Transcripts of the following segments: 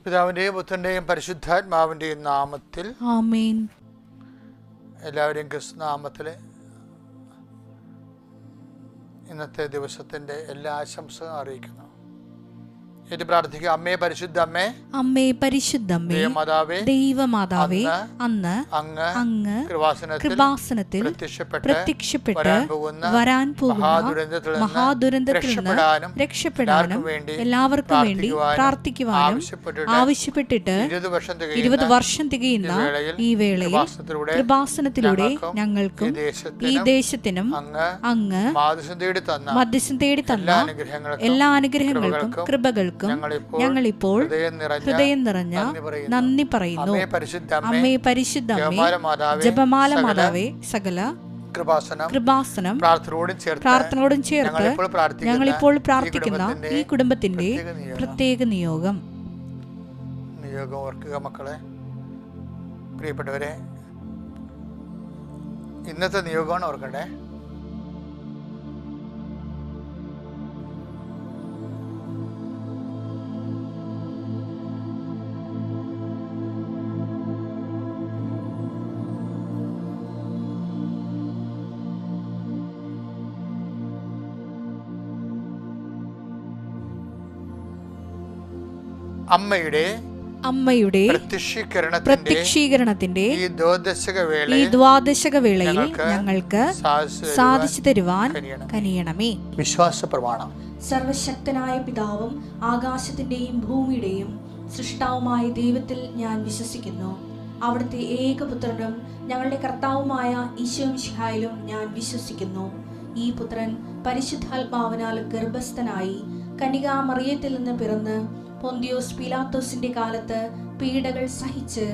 പിതാവിൻ്റെയും പുത്രൻ്റെയും പരിശുദ്ധാത്മാവിൻ്റെയും നാമത്തിൽ ആമേൻ. എല്ലാവരെയും ക്രിസ്തുനാമത്തിൽ ഇന്നത്തെ ദിവസത്തിൻ്റെ എല്ലാ ആശംസകളും അറിയിക്കുന്നു. ഇത് പ്രാർത്ഥിക്കുക. അമ്മേ പരിശുദ്ധ അമ്മേ, അമ്മേ പരിശുദ്ധമ്മേ, ദൈവമാതാവേ, ദൈവമാതാവേ, അന്ന് അങ്ങ് കൃപാസനത്തിൽ പ്രത്യക്ഷപ്പെട്ട് വരാൻ പോകുന്ന മഹാദുരന്തത്തിൽ നിന്ന് രക്ഷപ്പെടാനും എല്ലാവർക്കും വേണ്ടി പ്രാർത്ഥിക്കുവാനും ആവശ്യപ്പെട്ടിട്ട് 20 വർഷം തികയുന്ന ഈ വേളയിൽ കൃപാസനത്തിലൂടെ ഞങ്ങൾക്കും ഈ ദേശത്തിനും അങ്ങ് മധ്യസ്ഥം തേടി തന്ന എല്ലാ അനുഗ്രഹങ്ങൾക്കും കൃപകൾക്കും ഞങ്ങളിപ്പോൾ ഹൃദയം നിറഞ്ഞ നന്ദി പറയുന്നു. അമ്മേ പരിശുദ്ധ അമ്മേ, ജപമാല മാതാവേ, സകല കൃപാസനം പ്രാർത്ഥനയോടും ചേർത്ത് ഞങ്ങളിപ്പോൾ പ്രാർത്ഥിക്കുന്ന ഈ കുടുംബത്തിന്റെ പ്രത്യേക നിയോഗം ഓർക്കുക. മക്കളെ, പ്രിയപ്പെട്ടവരെ, ഇന്നത്തെ നിയോഗമാണ് ഓർക്കണ്ടേ. അമ്മയുടെ പ്രത്യക്ഷീകരണത്തിന്റെ ഈ ദ്വാദശക വേളയിൽ ഞങ്ങൾക്ക് സാധിച്ചു തരുവാൻ കനിയണമേ. വിശ്വാസ പ്രമാണം. സർവശക്തനായ പിതാവും ആകാശത്തിന്റെയും ഭൂമിയുടെയും സൃഷ്ടാവുമായ ദൈവത്തിൽ ഞാൻ വിശ്വസിക്കുന്നു. അവിടുത്തെ ഏകപുത്രനും ഞങ്ങളുടെ കർത്താവുമായ ഈശോ മിശിഹായിലും ഞാൻ വിശ്വസിക്കുന്നു. ഈ പുത്രൻ പരിശുദ്ധാത്മാവിനാൽ ഗർഭസ്ഥനായി കന്യകാമറിയത്തിൽ നിന്ന് പിറന്ന് പൊന്തിയോസ് പീലാത്തോസിന്റെ കാലത്ത് പീഡകൾ സഹിച്ച്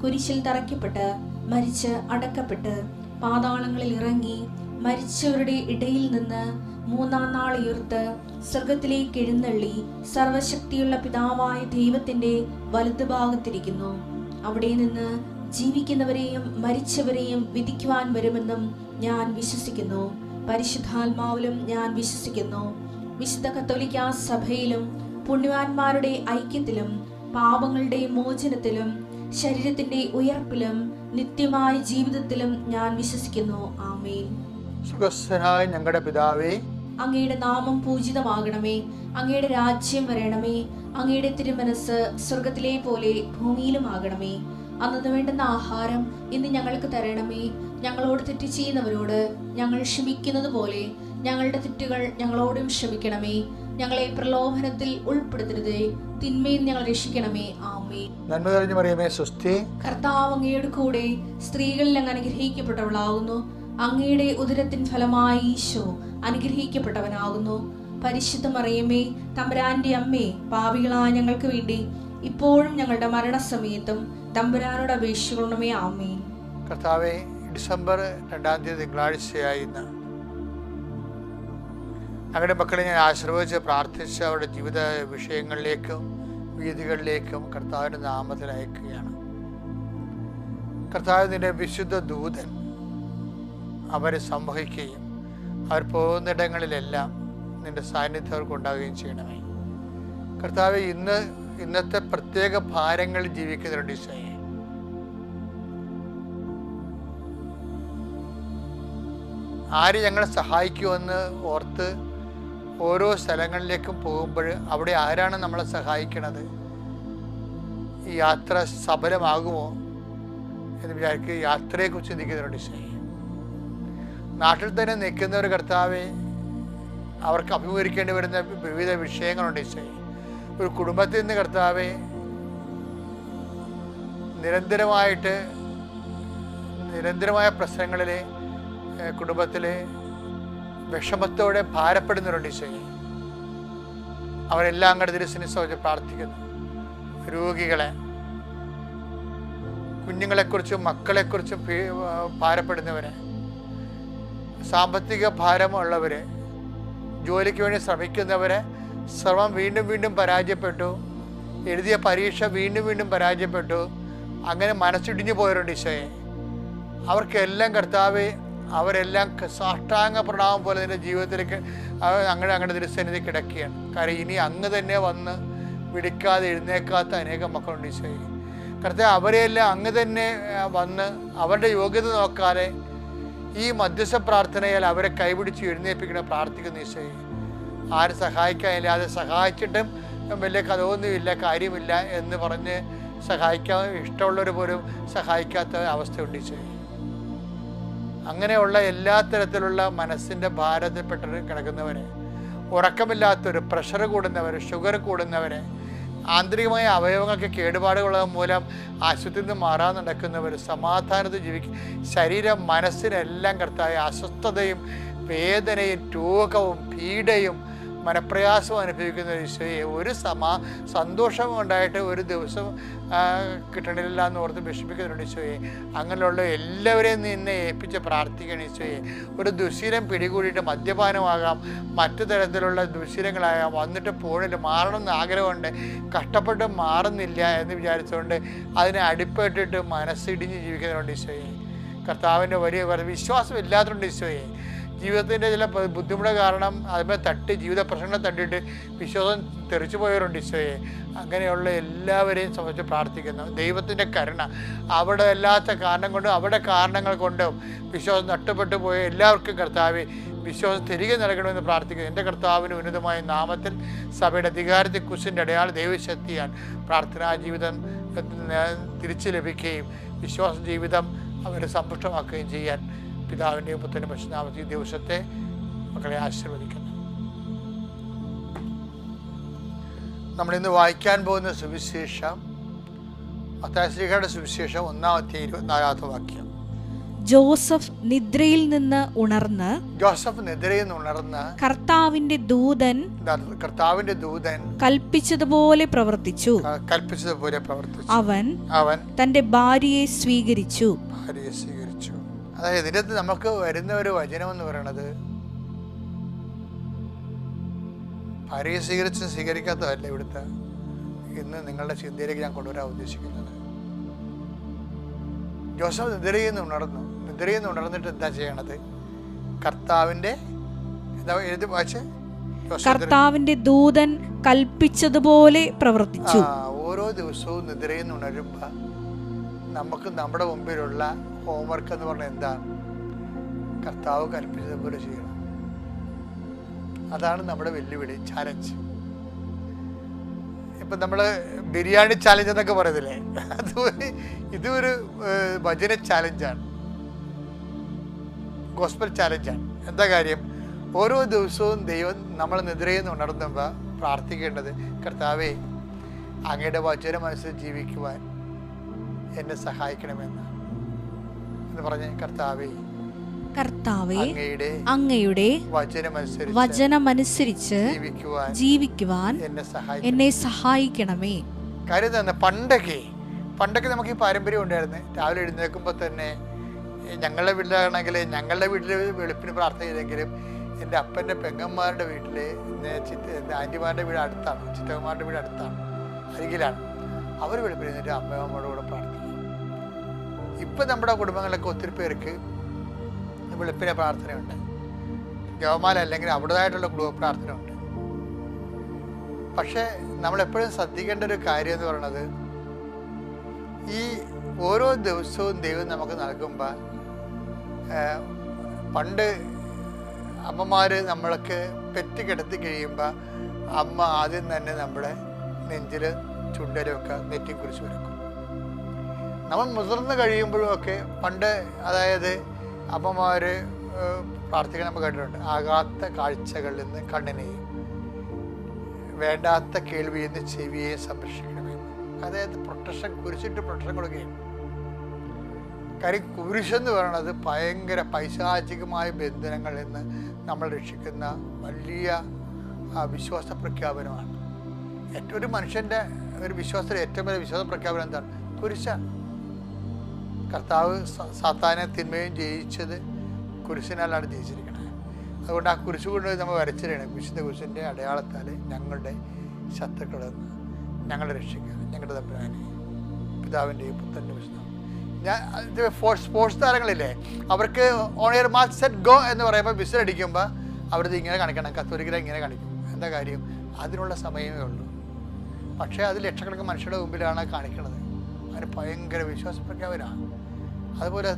കുരിശിൽ തറയ്ക്കപ്പെട്ട് മരിച്ച് അടക്കപ്പെട്ട് പാതാളങ്ങളിൽ ഇറങ്ങി മരിച്ചവരുടെ ഇടയിൽ നിന്ന് 3-ാം നാൾ ഉയർത്ത് സ്വർഗത്തിലേക്ക് എഴുന്നള്ളി സർവശക്തിയുള്ള പിതാവായ ദൈവത്തിന്റെ വലതുഭാഗത്തിരിക്കുന്നു. അവിടെ നിന്ന് ജീവിക്കുന്നവരെയും മരിച്ചവരെയും വിധിക്കുവാൻ വരുമെന്നും ഞാൻ വിശ്വസിക്കുന്നു. പരിശുദ്ധാത്മാവിലും ഞാൻ വിശ്വസിക്കുന്നു. വിശുദ്ധ കത്തോലിക്കാ സഭയിലും പുണ്യവാന്മാരുടെ ഐക്യത്തിലും പാപങ്ങളുടെ മോചനത്തിലും ശരീരത്തിന്റെ ഉയർപ്പിലും നിത്യമായ ജീവിതത്തിലും ഞാൻ വിശ്വസിക്കുന്നു. ആമേൻ. സുഖസ്ഥനായ ഞങ്ങളുടെ പിതാവേ, അങ്ങയുടെ നാമം പൂജിതമാകണമേ. അങ്ങയുടെ രാജ്യം വരണമേ. അങ്ങയുടെ തിരുമനസ് സ്വർഗത്തിലെ പോലെ ഭൂമിയിലും ആകണമേ. അന്നു വേണ്ടുന്ന ആഹാരം ഇന്ന് ഞങ്ങൾക്ക് തരണമേ. ഞങ്ങളോട് തെറ്റ് ചെയ്യുന്നവരോട് ഞങ്ങൾ ക്ഷമിക്കുന്നത് പോലെ ഞങ്ങളുടെ തെറ്റുകൾ ഞങ്ങളോടും ക്ഷമിക്കണമേ. ഞങ്ങളെ പ്രലോഭനത്തിൽ ഉൾപ്പെടുത്തരുതേ, തിന്മയിൽ ഞങ്ങൾ രക്ഷിക്കണമേ. ആമേൻ. നന്മ നിറഞ്ഞ മറിയമേ, സ്വസ്തി. കർത്താവ് അങ്ങയുടെ കൂടെ സ്ത്രീകളിൽ അങ്ങ് അനുഗ്രഹിക്കപ്പെട്ടവളാകുന്നു. അങ്ങയുടെ ഉദരത്തിൻ ഫലമായി ഈശോ അനുഗ്രഹിക്കപ്പെട്ടവനാകുന്നു. പരിശുദ്ധ മറിയമേ, തമ്പുരാന്റെ അമ്മേ, പാപികളായ ഞങ്ങൾക്ക് വേണ്ടി ഇപ്പോഴും ഞങ്ങളുടെ മരണസമയത്തും തമ്പുരാനോട് അപേക്ഷിക്കണമേ. ആമേൻ. കർത്താവേ, ഡിസംബർ 2-ാം തീയതി തിങ്കളാഴ്ചയായി ഇന്ന് ഞങ്ങളുടെ മക്കളെ ഞാൻ ആശീർവദിച്ച് പ്രാർത്ഥിച്ച് അവരുടെ ജീവിത വിഷയങ്ങളിലേക്കും വീതികളിലേക്കും കർത്താവിൻ്റെ നാമത്തിൽ അയക്കുകയാണ്. കർത്താവിൻ്റെ വിശുദ്ധ ദൂതൻ അവരെ സംവഹിക്കുകയും അവർ പോകുന്നിടങ്ങളിലെല്ലാം നിന്റെ സാന്നിധ്യം അവർക്ക് ഉണ്ടാവുകയും ചെയ്യണമേ. കർത്താവ്, ഇന്നത്തെ പ്രത്യേക ഭാരങ്ങളിൽ ജീവിക്കുന്നുണ്ട് ഈശോയെ. ആര് ഞങ്ങളെ സഹായിക്കുമെന്ന് ഓർത്ത് ഓരോ സ്ഥലങ്ങളിലേക്കും പോകുമ്പോൾ അവിടെ ആരാണ് നമ്മളെ സഹായിക്കണത്? ഈ യാത്ര സഫലമാകുമോ എന്ന് വിചാരിക്കുക. യാത്രയെക്കുറിച്ച് ചിന്തിക്കുന്നുണ്ട് ഈശോയെ. നാട്ടിൽ തന്നെ നിൽക്കുന്നവർ കർത്താവെ, അവർക്ക് അഭിമുഖീകരിക്കേണ്ടി വരുന്ന വിവിധ വിഷയങ്ങളുണ്ട് ഈശോയെ. ഒരു കുടുംബത്തിൽ നിന്ന് കർത്താവെ നിരന്തരമായ പ്രശ്നങ്ങളിൽ കുടുംബത്തിലെ വിഷമത്തോടെ ഭാരപ്പെടുന്നവരുണ്ട് ഈശോയെ. അവരെല്ലാം അങ്ങയുടെ തിരുസന്നിധിയിൽ പ്രാർത്ഥിക്കുന്നു. രോഗികളെ, കുഞ്ഞുങ്ങളെക്കുറിച്ചും മക്കളെക്കുറിച്ചും ഭാരപ്പെടുന്നവരെ, സാമ്പത്തിക ഭാരമുള്ളവരെ, ജോലിക്ക് വേണ്ടി ശ്രമിക്കുന്നവരെ, ശ്രമം വീണ്ടും പരാജയപ്പെട്ടു, എഴുതിയ പരീക്ഷ വീണ്ടും പരാജയപ്പെട്ടു, അങ്ങനെ മനസ്സിടിഞ്ഞു പോയവരുണ്ട് ഈശോയെ. അവർക്കെല്ലാം കർത്താവെ, അവരെല്ലാം സാഷ്ടാംഗ പ്രണാമം പോലെ നിന്റെ ജീവിതത്തിലേക്ക് അങ്ങയുടെ തിരുസന്നിധി കിടക്കുകയാണ്. കാരണം ഇനി അങ്ങ് തന്നെ വന്ന് വിളിക്കാതെ എഴുന്നേക്കാത്ത അനേകം മക്കളുണ്ട് ഈശോയെ. കർത്താവേ, അവരെയെല്ലാം അങ്ങ് തന്നെ വന്ന് അവരുടെ യോഗ്യത നോക്കാതെ ഈ മധ്യസ്ഥ പ്രാർത്ഥനയാൽ അവരെ കൈപിടിച്ച് എഴുന്നേൽപ്പിക്കണം പ്രാർത്ഥിക്കുന്നു ഈശോയെ. ആരും സഹായിക്കാനില്ല, അത് സഹായിച്ചിട്ടും വലിയ കഥയൊന്നുമില്ല, കാര്യമില്ല എന്ന് പറഞ്ഞ് സഹായിക്കാൻ ഇഷ്ടമുള്ളവർ പോലും സഹായിക്കാത്ത അവസ്ഥയുണ്ട് ഈശോയെ. അങ്ങനെയുള്ള എല്ലാ തരത്തിലുള്ള മനസ്സിൻ്റെ ഭാരത്തിൽപ്പെട്ട് കിടക്കുന്നവരെ, ഉറക്കമില്ലാത്തവർ, പ്രഷർ കൂടുന്നവർ, ഷുഗർ കൂടുന്നവരെ, ആന്തരികമായ അവയവങ്ങൾക്ക് കേടുപാടുള്ളത് മൂലം ആശുപത്രിയിൽ നിന്ന് മാറാൻ നടക്കുന്നവർ, സമാധാനത്തിൽ ജീവിക്കും, ശരീരം മനസ്സിനെല്ലാം കർത്താവേ അസ്വസ്ഥതയും വേദനയും രോഗവും പീഡയും മനപ്രയാസവും അനുഭവിക്കുന്ന ഈശോയെ, ഒരു സന്തോഷം ഉണ്ടായിട്ട് ഒരു ദിവസം കിട്ടണില്ല എന്ന് ഓർത്ത് വിഷമിക്കുന്നുണ്ട് ഈശോയെ. അങ്ങനെയുള്ള എല്ലാവരെയും നിന്നെ ഏൽപ്പിച്ച് പ്രാർത്ഥിക്കണം ഈശോയെ. ഒരു ദുശീലം പിടികൂടിയിട്ട് മദ്യപാനമാകാം, മറ്റു തരത്തിലുള്ള ദുശീലങ്ങളാകാം, വന്നിട്ട് പോണില്ല, മാറണമെന്ന് ആഗ്രഹമുണ്ട്, കഷ്ടപ്പെട്ട് മാറുന്നില്ല എന്ന് വിചാരിച്ചുകൊണ്ട് അതിനെ അടിപ്പെട്ടിട്ട് മനസ്സിടിഞ്ഞ് ജീവിക്കുന്നവരുണ്ട് ഈശോയെ. കർത്താവിൻ്റെ വലിയ വിശ്വാസം ഇല്ലാത്തതുകൊണ്ട് ഈശോയെ, ജീവിതത്തിൻ്റെ ചില ബുദ്ധിമുട്ട് കാരണം അതിന്മേൽ തട്ടി ജീവിത പ്രശ്നങ്ങൾ തട്ടിയിട്ട് വിശ്വാസം തെറിച്ചു പോയവരുണ്ട് ഈശോയെ. അങ്ങനെയുള്ള എല്ലാവരെയും സംബന്ധിച്ച് പ്രാർത്ഥിക്കുന്നു. ദൈവത്തിൻ്റെ കരുണ അവിടെ അല്ലാത്ത കാരണം കൊണ്ടും അവിടെ കാരണങ്ങൾ കൊണ്ടും വിശ്വാസം നഷ്ടപ്പെട്ടു പോയ എല്ലാവർക്കും കർത്താവെ വിശ്വാസം തിരികെ നൽകണമെന്ന് പ്രാർത്ഥിക്കുന്നു. എൻ്റെ കർത്താവിന് ഉന്നതമായ നാമത്തിൽ സഭയുടെ അധികാരത്തെ കുറിച്ചിൻ്റെ അടയാള ദൈവശക്തിയാൽ പ്രാർത്ഥനാ ജീവിതം തിരിച്ചു ലഭിക്കുകയും വിശ്വാസ ജീവിതം അവരെ സമ്പുഷ്ടമാക്കുകയും ചെയ്യാൻ പിതാവിൻ്റെയും പുത്രൻ്റെ പരിശുദ്ധനാമത്തിൽ ദിവസത്തെ മക്കളെ ആശീർവദിക്കുന്നു. നമ്മളിന്ന് വായിക്കാൻ പോകുന്ന സുവിശേഷം മത്തായിയുടെ സുവിശേഷം 1-24 വാക്യം. ജോസഫ് നിദ്രയിൽ നിന്ന് ഉണർന്ന് കർത്താവിന്റെ ദൂതൻ കൽപ്പിച്ചതുപോലെ പ്രവർത്തിച്ചു. അവൻ തന്റെ ഭാര്യയെ സ്വീകരിച്ചു. അതായത് ഇതിനകത്ത് നമുക്ക് വരുന്ന ഒരു വചനം എന്ന് പറയുന്നത് ഭാര്യയെ സ്വീകരിക്കാത്തതല്ല ഇവിടുത്തെ ഇന്ന് നിങ്ങളുടെ ചിന്തയിലേക്ക് ഞാൻ കൊണ്ടുവരാൻ ഉദ്ദേശിക്കുന്നത്. ജോസഫ് നിദ്രയിൽ നിന്ന് ഉണർന്നിട്ട് എന്താ ചെയ്യണത്? കർത്താവിന്റെ ദൂതൻ കൽപ്പിച്ചതുപോലെ പ്രവർത്തിച്ചു. ഓരോ ദിവസവും നിദ്രയിൽ നിന്ന് ഉണരുമ്പോ നമുക്ക് നമ്മുടെ മുമ്പിലുള്ള ഹോംവർക്ക് എന്ന് പറഞ്ഞാൽ എന്താണ്? കർത്താവ് കൽപ്പിച്ചതുപോലെ ചെയ്യണം. അതാണ് നമ്മുടെ വെല്ലുവിളി, ചാലഞ്ച്. ഇപ്പം നമ്മൾ ബിരിയാണി ചാലഞ്ച് എന്നൊക്കെ പറയുന്നില്ലേ, അതുപോലെ ഇതൊരു വചന ചാലഞ്ചാണ്, ഗോസ്പൽ ചാലഞ്ചാണ്. എന്താ കാര്യം? ഓരോ ദിവസവും ദൈവം നമ്മൾ നിദ്രയിൽ നിന്ന് ഉണർന്നുമ്പോൾ പ്രാർത്ഥിക്കേണ്ടത്, കർത്താവേ അങ്ങയുടെ വചനം അനുസരിച്ച് ജീവിക്കുവാൻ എന്നെ സഹായിക്കണമെന്ന് എന്ന് പറഞ്ഞ് കർത്താവേ അങ്ങയുടെ വചനമനുസരിച്ച് ജീവിക്കുവാൻ എന്നെ സഹായിക്കണമേ. കാര്യം തന്നെ പണ്ടൊക്കെ നമുക്ക് ഈ പാരമ്പര്യം ഉണ്ടായിരുന്നു. രാവിലെ എഴുന്നേൽക്കുമ്പോൾ തന്നെ ഞങ്ങളുടെ വീട്ടിലാണെങ്കിൽ ഞങ്ങളുടെ വീട്ടിൽ വെളുപ്പിന് പ്രാർത്ഥന ചെയ്തെങ്കിലും എൻ്റെ അപ്പൻ്റെ പെങ്ങന്മാരുടെ വീട്ടിൽ ആൻറ്റിമാരുടെ വീട് അടുത്താണ്, ചിറ്റകന്മാരുടെ വീട് അടുത്താണ്, അരികിലാണ്. അവർ വെളുപ്പിന് എന്നിട്ട് അമ്മയുടെ കൂടെ പ്രാർത്ഥിക്കും. ഇപ്പം നമ്മുടെ കുടുംബങ്ങളിലൊക്കെ ഒത്തിരി പേർക്ക് വെളുപ്പിനെ പ്രാർത്ഥനയുണ്ട്, ജപമാല അല്ലെങ്കിൽ അവിടേതായിട്ടുള്ള കുടുംബ പ്രാർത്ഥന ഉണ്ട്. പക്ഷേ നമ്മളെപ്പോഴും ശ്രദ്ധിക്കേണ്ട ഒരു കാര്യം എന്ന് പറയുന്നത്, ഈ ഓരോ ദിവസവും ദൈവം നമുക്ക് നൽകുമ്പോൾ, പണ്ട് അമ്മമാർ നമ്മൾക്ക് പെറ്റ് കിടത്തി കഴിയുമ്പോൾ അമ്മ ആദ്യം തന്നെ നമ്മുടെ നെഞ്ചിൽ ചുണ്ടലുമൊക്കെ നെറ്റി കുറിച്ച് വരക്കും. നമ്മൾ മുതിർന്ന് കഴിയുമ്പോഴുമൊക്കെ പണ്ട്, അതായത് അമ്മമാർ പ്രാർത്ഥിക്കാൻ നമ്മൾ കേട്ടിട്ടുണ്ട്, ആകാത്ത കാഴ്ചകളിൽ നിന്ന് കണ്ണിനെയും വേണ്ടാത്ത കേൾവിയിൽ നിന്ന് ചെവിയെയും സംരക്ഷിക്കണമെന്ന്. അതായത് കുരിശിട്ട് പ്രൊട്ടക്ഷൻ കൊടുക്കുകയും. കാര്യം കുരിശെന്ന് പറയുന്നത് ഭയങ്കര പൈശാചികമായ ബന്ധനങ്ങളിൽ നിന്ന് നമ്മൾ രക്ഷിക്കുന്ന വലിയ വിശ്വാസ പ്രഖ്യാപനമാണ്. ഒരു മനുഷ്യൻ്റെ ഒരു വിശ്വാസത്തിലെ ഏറ്റവും വലിയ വിശ്വാസ പ്രഖ്യാപനം എന്താണ്? കുരിശാണ്. കർത്താവ് സാത്താനെ തിന്മയും ജയിച്ചത് കുരിശിനാലാണ് ജയിച്ചിരിക്കുന്നത്. അതുകൊണ്ട് ആ കുരിശ് കൊണ്ട് നമ്മൾ വരച്ചിട്ടാണ് വിശുദ്ധ കുരിശിൻ്റെ അടയാളത്താൽ ഞങ്ങളുടെ ശത്രുക്കളിൽ നിന്ന് ഞങ്ങളെ രക്ഷിക്കുക. ഞങ്ങളുടെ തമ്പുരാനെ പിതാവിൻ്റെയും പുത്രൻ്റെ വിശുദ്ധം. സ്പോർട്സ് താരങ്ങളില്ലേ, അവർക്ക് on air match set go എന്ന് പറയുമ്പോൾ വിസിലടിക്കുമ്പോൾ അവരത് ഇങ്ങനെ കാണിക്കണം, കത്തോലിക്കല ഇങ്ങനെ കാണിക്കും. എന്താ കാര്യം? അതിനുള്ള സമയമേ ഉള്ളൂ. പക്ഷേ അത് ലക്ഷക്കണക്കിന് മനുഷ്യരുടെ മുമ്പിലാണ് കാണിക്കുന്നത്. അതിന് ഭയങ്കര വിശ്വാസം പ്രഖ്യാപനമാണ്. അതുപോലെ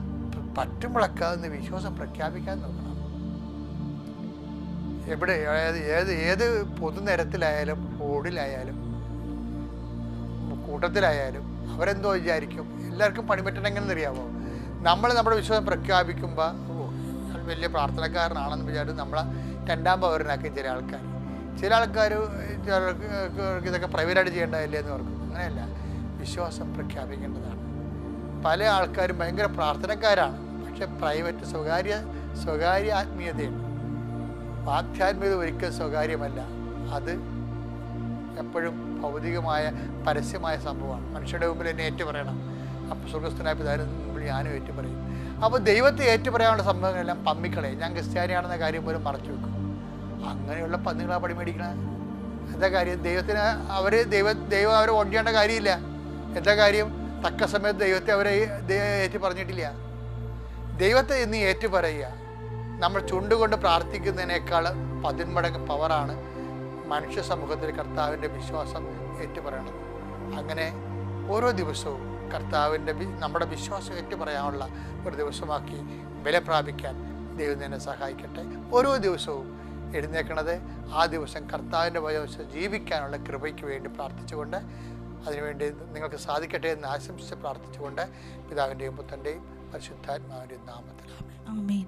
പറ്റുമ്പോഴൊക്കെ അതിന് വിശ്വാസം പ്രഖ്യാപിക്കാൻ നോക്കണം. എവിടെ ഏത് പൊതുനിരത്തിലായാലും റോഡിലായാലും കൂട്ടത്തിലായാലും അവരെന്തോ വിചാരിക്കും. എല്ലാവർക്കും പണിപറ്റണമെന്ന് അറിയാമോ? നമ്മൾ നമ്മുടെ വിശ്വാസം പ്രഖ്യാപിക്കുമ്പോൾ വലിയ പ്രാർത്ഥനക്കാരനാണെന്ന് വിചാരിച്ച് നമ്മളെ രണ്ടാം പൗരനാക്കും ചില ആൾക്കാർ ഇതൊക്കെ പ്രൈവറ്റായിട്ട് ചെയ്യേണ്ടതല്ലേ എന്ന് ഓർക്കും. അങ്ങനെയല്ല, വിശ്വാസം പ്രഖ്യാപിക്കേണ്ടതാണ്. പല ആൾക്കാരും ഭയങ്കര പ്രാർത്ഥനക്കാരാണ്, പക്ഷെ പ്രൈവറ്റ് സ്വകാര്യ ആത്മീയതയുണ്ട്. ആധ്യാത്മികത ഒരിക്കലും സ്വകാര്യമല്ല, അത് എപ്പോഴും ഭൗതികമായ പരസ്യമായ സംഭവമാണ്. മനുഷ്യരുടെ മുമ്പിൽ എന്നെ ഏറ്റുപറയണം, അപ്പോൾ സ്വർഗസ്ഥനായ പിതാവിന് മുമ്പിൽ ഞാനും ഏറ്റുപറയും. അപ്പോൾ ദൈവത്തെ ഏറ്റുപറയാനുള്ള സംഭവങ്ങളെല്ലാം പമ്മിക്കളയും. ഞാൻ ക്രിസ്ത്യാനിയാണെന്ന കാര്യം പോലും മറച്ചു വെക്കും. അങ്ങനെയുള്ള പന്നികളാ പടി മേടിക്കണേ. എന്താ കാര്യം? ദൈവം അവരെ ഓടിക്കേണ്ട കാര്യമില്ല. എന്താ കാര്യം? തക്ക സമയത്ത് ദൈവത്തെ ഏറ്റു പറഞ്ഞിട്ടില്ല. ദൈവത്തെ ഇന്ന് ഏറ്റുപറയുക. നമ്മൾ ചുണ്ടുകൊണ്ട് പ്രാർത്ഥിക്കുന്നതിനേക്കാൾ 10 മടങ്ങ് പവറാണ് മനുഷ്യ സമൂഹത്തിൽ കർത്താവിൻ്റെ വിശ്വാസം ഏറ്റുപറയണത്. അങ്ങനെ ഓരോ ദിവസവും നമ്മുടെ വിശ്വാസം ഏറ്റുപറയാനുള്ള ഒരു ദിവസമാക്കി വില പ്രാപിക്കാൻ ദൈവം തന്നെ സഹായിക്കട്ടെ. ഓരോ ദിവസവും എഴുന്നേൽക്കണത് ആ ദിവസം കർത്താവിൻ്റെ വചനം ജീവിക്കാനുള്ള കൃപയ്ക്ക് വേണ്ടി പ്രാർത്ഥിച്ചുകൊണ്ട്, അതിനുവേണ്ടി നിങ്ങൾക്ക് സാധിക്കട്ടെ എന്ന് ആശംസിച്ച് പ്രാർത്ഥിച്ചുകൊണ്ട്, പിതാവിൻ്റെയും പുത്രൻ്റെയും പരിശുദ്ധാത്മാവിൻ്റെയും നാമത്തിൽ ആമേൻ.